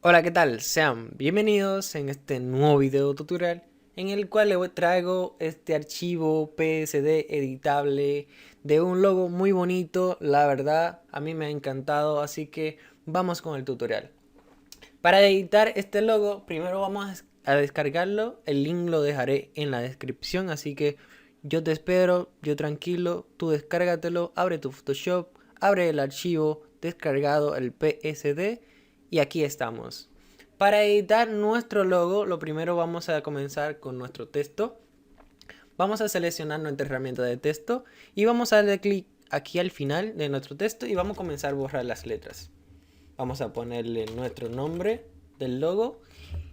Hola, ¿qué tal? Sean bienvenidos en este nuevo video tutorial en el cual les traigo este archivo PSD editable de un logo muy bonito. La verdad, a mí me ha encantado, así que vamos con el tutorial. Para editar este logo, primero vamos a descargarlo. El link lo dejaré en la descripción, así que yo te espero, yo tranquilo, tú descárgatelo, abre tu Photoshop, abre el archivo descargado, el PSD, y aquí estamos. Para editar nuestro logo, lo primero vamos a comenzar con nuestro texto. Vamos a seleccionar nuestra herramienta de texto y vamos a darle clic aquí al final de nuestro texto y vamos a comenzar a borrar las letras. Vamos a ponerle nuestro nombre del logo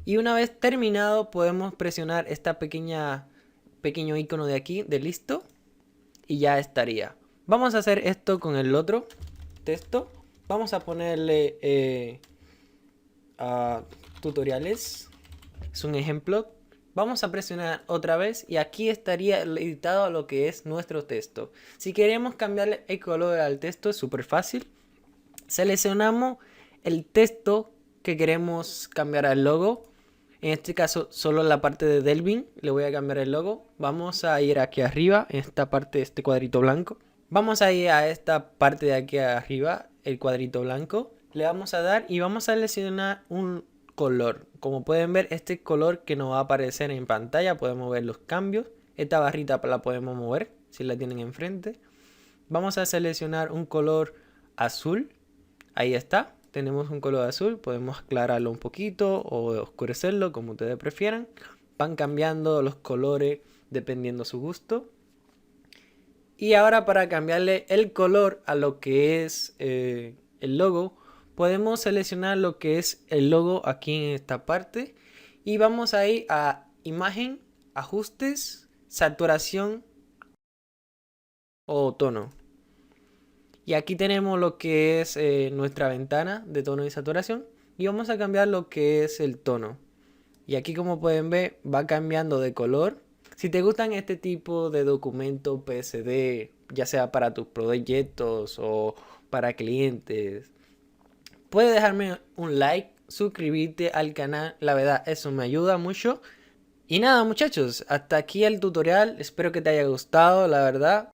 y una vez terminado podemos presionar esta pequeño icono de aquí de listo y ya estaría. Vamos a hacer esto con el otro texto. Vamos a ponerle a tutoriales. Es un ejemplo. Vamos a presionar otra vez y aquí estaría editado a lo que es nuestro texto. Si queremos cambiarle el color al texto es súper fácil. Seleccionamos el texto que queremos cambiar al logo. En este caso solo la parte de Delvin le voy a cambiar el logo. Vamos a ir aquí arriba, en esta parte de este cuadrito blanco. Vamos a ir a esta parte de aquí arriba, el cuadrito blanco. Le vamos a dar y vamos a seleccionar un color. Como pueden ver, este color que nos va a aparecer en pantalla, podemos ver los cambios. Esta barrita la podemos mover si la tienen enfrente. Vamos a seleccionar un color azul. Ahí está, tenemos un color azul, podemos aclararlo un poquito o oscurecerlo como ustedes prefieran. Van cambiando los colores dependiendo su gusto. Y ahora para cambiarle el color a lo que es el logo, podemos seleccionar lo que es el logo aquí en esta parte. Y vamos a ir a imagen, ajustes, saturación o tono. Y aquí tenemos lo que es nuestra ventana de tono y saturación. Y vamos a cambiar lo que es el tono. Y aquí como pueden ver va cambiando de color. Si te gustan este tipo de documento PSD, ya sea para tus proyectos o para clientes, puedes dejarme un like, suscribirte al canal. La verdad, eso me ayuda mucho. Y nada muchachos, hasta aquí el tutorial. Espero que te haya gustado, la verdad.